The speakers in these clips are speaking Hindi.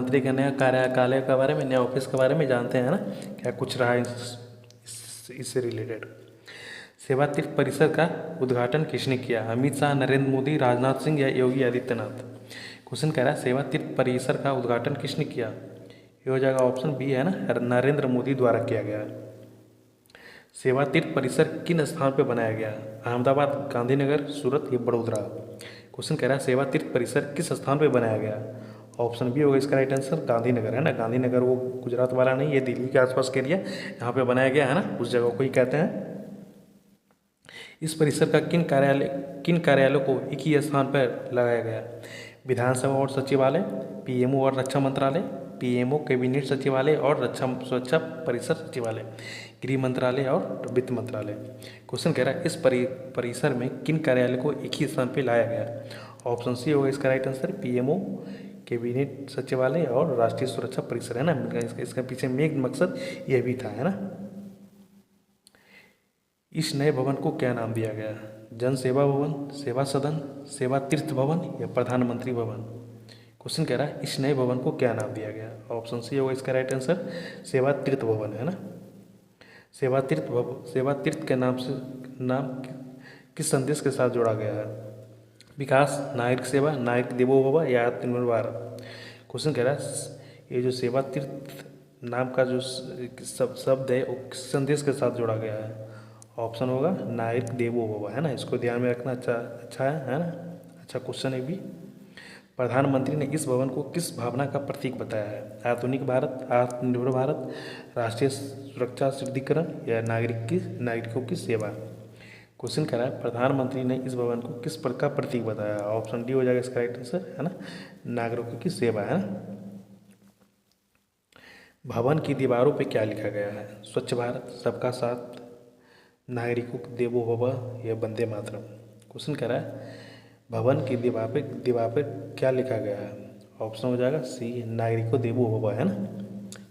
प्रधानमंत्री के नया कार्यालय के बारे में, नया ऑफिस के बारे में जानते हैं ना, क्या कुछ रहा है इससे रिलेटेड। सेवा तीर्थ परिसर का उद्घाटन किसने किया? अमित शाह, नरेंद्र मोदी, राजनाथ सिंह या योगी आदित्यनाथ? क्वेश्चन कह रहा है सेवा तीर्थ परिसर का उद्घाटन किसने किया? ये हो जाएगा ऑप्शन बी है ना, नरेंद्र मोदी द्वारा किया गया। सेवा तीर्थ परिसर किन स्थान पर बनाया गया? अहमदाबाद, गांधीनगर, सूरत या बड़ोदरा? क्वेश्चन कह रहा है सेवा तीर्थ परिसर किस स्थान पर बनाया गया? ऑप्शन बी होगा इसका राइट आंसर, गांधीनगर है ना। गांधीनगर वो गुजरात वाला नहीं, ये दिल्ली के आसपास के एरिया यहाँ पे बनाया गया है ना, उस जगह को ही कहते हैं। इस परिसर का किन कार्यालयों को एक ही स्थान पर लगाया गया? विधानसभा और सचिवालय, पीएमओ और रक्षा मंत्रालय, पीएमओ कैबिनेट सचिवालय और रक्षा सुरक्षा परिसर सचिवालय, गृह मंत्रालय और वित्त मंत्रालय? क्वेश्चन कह रहा है इस परिसर में किन कार्यालय को एक ही स्थान पर लाया गया? ऑप्शन सी होगा इसका राइट आंसर, पीएमओ, कैबिनेट सचिवालय और राष्ट्रीय सुरक्षा परिसर है ना। इसका पीछे मेन मकसद यह भी था, है ना। इस नए भवन को क्या नाम दिया गया? जन सेवा भवन, सेवा सदन, सेवा तीर्थ भवन या प्रधानमंत्री भवन? क्वेश्चन कह रहा है इस नए भवन को क्या नाम दिया गया? ऑप्शन सी होगा इसका राइट आंसर, सेवा तीर्थ भवन है ना। सेवा तीर्थ के नाम किस संदेश के साथ जोड़ा गया है? विकास, नागरिक सेवा, नागरिक देवो भव या आत्मनिर्भर भारत? क्वेश्चन कह रहा है ये जो सेवा तीर्थ नाम का जो शब्द है वो किस संदेश के साथ जोड़ा गया है? ऑप्शन होगा नागरिक देवो भव है ना। इसको ध्यान में रखना अच्छा है ना, अच्छा क्वेश्चन है भी। प्रधानमंत्री ने इस भवन को किस भावना का प्रतीक बताया है? आधुनिक भारत, आत्मनिर्भर भारत, राष्ट्रीय सुरक्षा सुदृढ़ीकरण या नागरिकों की सेवा? क्वेश्चन कह रहा है प्रधानमंत्री ने इस भवन को किस प्रकार प्रतीक बताया? ऑप्शन डी हो जाएगा इसका राइट आंसर है ना, नागरिकों की सेवा है ना। भवन की दीवारों पे क्या लिखा गया है? स्वच्छ भारत, सबका साथ, नागरिकों देवो भव या वंदे मातरम? क्वेश्चन कह रहा है भवन की दीवार पे क्या लिखा गया है? ऑप्शन हो जाएगा सी, नागरिकों देवो भव है ना।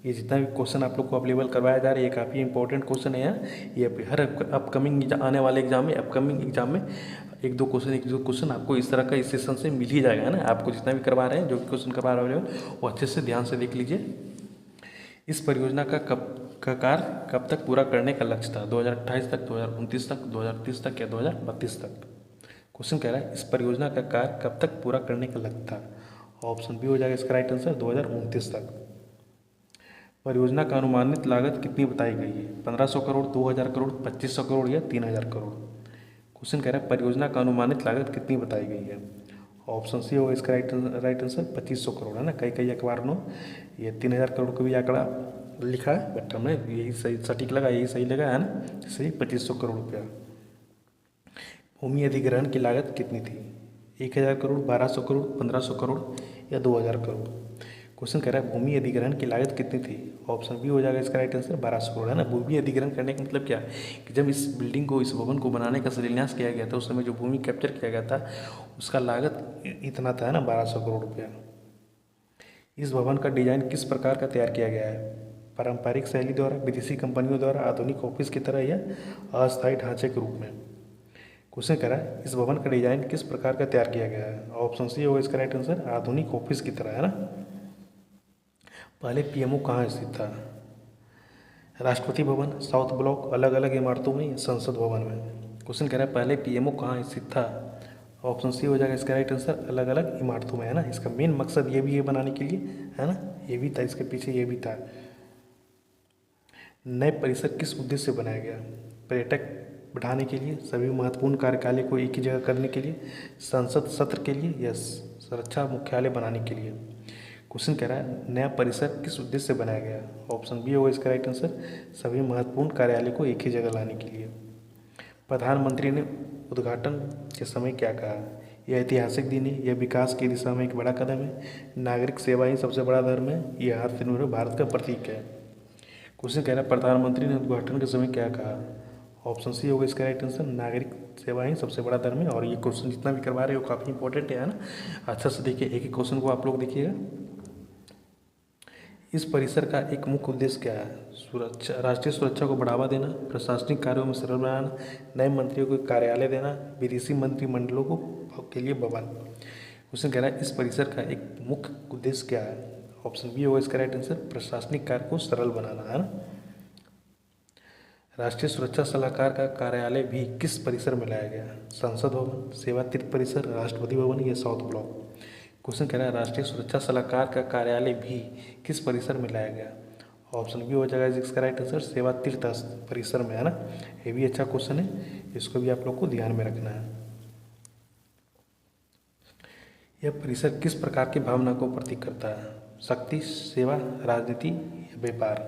ये जितना भी क्वेश्चन आप लोग को अवेलेबल करवाया जा रहा है ये काफ़ी इंपॉर्टेंट क्वेश्चन है। ये हर अपकमिंग आने वाले एग्जाम में एक दो क्वेश्चन आपको इस तरह का इस सेशन से मिल ही जाएगा, है ना। आपको जितना भी करवा रहे हैं, जो भी क्वेश्चन करवा रहे हो वो अच्छे से ध्यान से देख लीजिए। इस परियोजना का कार्य कब तक पूरा करने का लक्ष्य था? 2028 तक, 2029 तक, 2030 तक या 2032 तक? क्वेश्चन कह रहा है इस परियोजना का कार्य कब तक पूरा करने का लक्ष्य था? ऑप्शन बी हो जाएगा इसका राइट आंसर, 2029 तक। परियोजना का अनुमानित लागत कितनी बताई गई है? 1500 करोड़, 2000 करोड़, 2500 करोड़ या 3000 करोड़? क्वेश्चन कह रहा है परियोजना का अनुमानित लागत कितनी बताई गई है? ऑप्शन सी होगा इसका राइट आंसर, 2500 करोड़ है ना। कई अखबारों ने ये 3000 करोड़ को भी आंकड़ा लिखा है, बट हमने यही सही सटीक लगा, यही सही लगा है ना, सही 2500 करोड़ रुपया। भूमि अधिग्रहण की लागत कितनी थी? 1000 करोड़, 1200 करोड़, 1500 करोड़ या 2000 करोड़? क्वेश्चन कह रहा है भूमि अधिग्रहण की लागत कितनी थी? ऑप्शन बी हो जाएगा इसका राइट आंसर, 1200 करोड़ है ना। भूमि अधिग्रहण करने का मतलब क्या है कि जब इस बिल्डिंग को, इस भवन को बनाने का शिलान्यास किया गया था उस समय जो भूमि कैप्चर किया गया था उसका लागत इतना था, है ना, 1200 करोड़ रुपया। इस भवन का डिजाइन किस प्रकार का तैयार किया गया है? पारंपरिक शैली द्वारा, विदेशी कंपनियों द्वारा, आधुनिक ऑफिस की तरह या अस्थायी ढांचे के रूप में? क्वेश्चन कह रहा है इस भवन का डिजाइन किस प्रकार का तैयार किया गया है? ऑप्शन सी होगा इसका राइट आंसर, आधुनिक ऑफिस की तरह है ना। पहले पीएमओ कहाँ स्थित था? राष्ट्रपति भवन, साउथ ब्लॉक, अलग अलग इमारतों में या संसद भवन में? क्वेश्चन कह रहा है पहले पीएमओ कहाँ स्थित था? ऑप्शन सी हो जाएगा इसका राइट आंसर, अलग अलग इमारतों में है ना। इसका मेन मकसद ये भी है बनाने के लिए, है ना, ये भी था, इसके पीछे ये भी था। नए परिसर किस उद्देश्य से बनाया गया? पर्यटक बढ़ाने के लिए, सभी महत्वपूर्ण कार्यालय को एक ही जगह करने के लिए, संसद सत्र के लिए या सुरक्षा मुख्यालय बनाने के लिए? क्वेश्चन कह रहा है नया परिसर किस उद्देश्य से बनाया गया? ऑप्शन बी होगा इसका राइट आंसर, सभी महत्वपूर्ण कार्यालय को एक ही जगह लाने के लिए। प्रधानमंत्री ने उद्घाटन के समय क्या कहा? यह ऐतिहासिक दिन है, यह विकास की दिशा में एक बड़ा कदम है, नागरिक सेवा ही सबसे बड़ा धर्म है, यह आत्मनिर्भर भारत का प्रतीक है? क्वेश्चन कह रहा है प्रधानमंत्री ने उद्घाटन के समय क्या कहा? ऑप्शन सी होगा इसका राइट आंसर, नागरिक सेवा ही सबसे बड़ा धर्म है। और ये क्वेश्चन जितना भी करवा रहे हो काफ़ी इंपॉर्टेंट है ना, अच्छा से देखिए, एक एक क्वेश्चन को आप लोग देखिएगा। इस परिसर का एक मुख्य उद्देश्य क्या है? राष्ट्रीय सुरक्षा को बढ़ावा देना, प्रशासनिक कार्यों में सरल बनाना, नए मंत्रियों को कार्यालय देना, विदेशी मंत्रिमंडलों को के लिए भवन? क्वेश्चन कह रहा है इस परिसर का एक मुख्य उद्देश्य क्या है? ऑप्शन बी होगा इसका राइट आंसर, प्रशासनिक कार्य को सरल बनाना, है ना। राष्ट्रीय सुरक्षा सलाहकार का कार्यालय भी किस परिसर में लाया गया? संसद भवन, सेवा तीर्थ परिसर, राष्ट्रपति भवन या साउथ ब्लॉक? क्वेश्चन कह रहा है राष्ट्रीय सुरक्षा सलाहकार का कार्यालय भी किस परिसर में लाया गया? ऑप्शन बी हो जाएगा इसका राइट आंसर, सेवा तीर्थ परिसर में, है ना। ये भी अच्छा क्वेश्चन है, इसको भी आप लोग को ध्यान में रखना है। यह परिसर किस प्रकार की भावना को प्रतीक करता है? शक्ति, सेवा, राजनीति या व्यापार?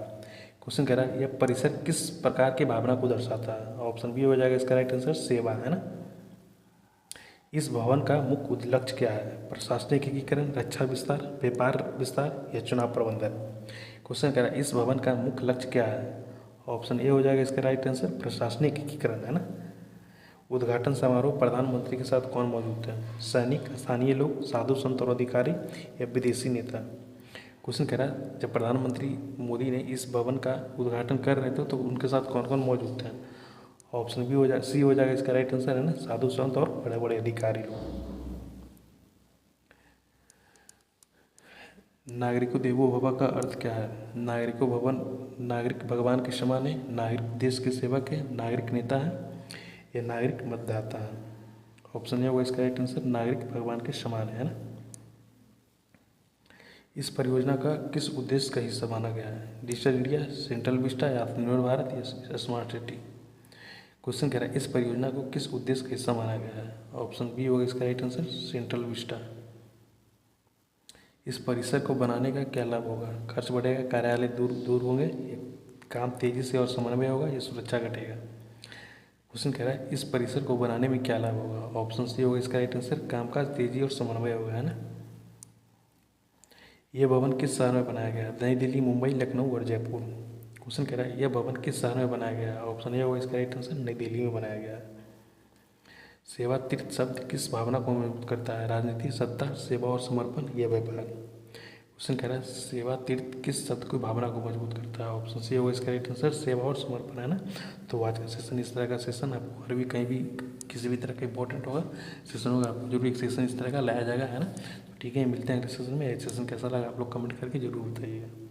क्वेश्चन कह रहा है यह परिसर किस प्रकार की भावना को दर्शाता है? ऑप्शन बी हो जाएगा इसका राइट आंसर, सेवा, है ना। इस भवन का मुख्य लक्ष्य क्या है? प्रशासनिक एकीकरण, रक्षा विस्तार, व्यापार विस्तार या चुनाव प्रबंधन? क्वेश्चन कह रहा है इस भवन का मुख्य लक्ष्य क्या है? ऑप्शन ए हो जाएगा इसका राइट आंसर, प्रशासनिक एकीकरण, है ना। उद्घाटन समारोह प्रधानमंत्री के साथ कौन मौजूद थे? सैनिक, स्थानीय लोग, साधु संत और अधिकारी या विदेशी नेता? क्वेश्चन कह रहा है जब प्रधानमंत्री मोदी ने इस भवन का उद्घाटन कर रहे थे तो उनके साथ कौन कौन मौजूद थे? ऑप्शन बी हो जाएगा, सी हो जाएगा इसका राइट आंसर, है ना, साधु संत और बड़े बड़े अधिकारी लोग। नागरिको देवो भव का अर्थ क्या है? नागरिको भवन, नागरिक भगवान के समान है, नागरिक देश के सेवक है, नागरिक नेता है या नागरिक मतदाता है? ऑप्शन ए होगा इसका राइट आंसर, नागरिक भगवान के समान है ना। इस परियोजना का किस उद्देश्य का हिस्सा माना गया है? डिजिटल इंडिया, सेंट्रल विस्टा या आत्मनिर्भर भारत या स्मार्ट सिटी? क्वेश्चन कह रहा है इस परियोजना को किस उद्देश्य का हिस्सा माना गया है? ऑप्शन बी होगा इसका राइट आंसर, सेंट्रल विस्टा। इस परिसर को बनाने का क्या लाभ होगा? खर्च बढ़ेगा, कार्यालय दूर दूर होंगे, काम तेजी से और समन्वय होगा या सुरक्षा घटेगा? क्वेश्चन कह रहा है इस परिसर को बनाने में क्या लाभ होगा? ऑप्शन सी होगा इसका राइट आंसर, कामकाज तेजी और समन्वय होगा, है ना। यह भवन किस शहर में बनाया गया? नई दिल्ली, मुंबई, लखनऊ और जयपुर? क्वेश्चन कह रहा है यह भवन किस शहर में बनाया गया? ऑप्शन ए होगा इसका राइट आंसर, नई दिल्ली में बनाया गया। सेवा तीर्थ शब्द किस भावना को मजबूत करता है? राजनीति, सत्ता, सेवा और समर्पण या व्यापार? क्वेश्चन कह रहा है सेवा तीर्थ किस शब्द की भावना को मजबूत करता है? ऑप्शन सी होगा इसका राइट आंसर, सेवा और समर्पण, है ना। तो आज का सेशन इस तरह का सेशन आपको और भी कहीं भी किसी भी तरह का इंपॉर्टेंट होगा सेशन होगा, आपको जो भी एक सेशन इस तरह का लाया जाएगा, है ना। तो ठीक है, मिलते हैं अगले सेशन में। सेशन कैसा लगा आप लोग कमेंट करके जरूर बताइएगा।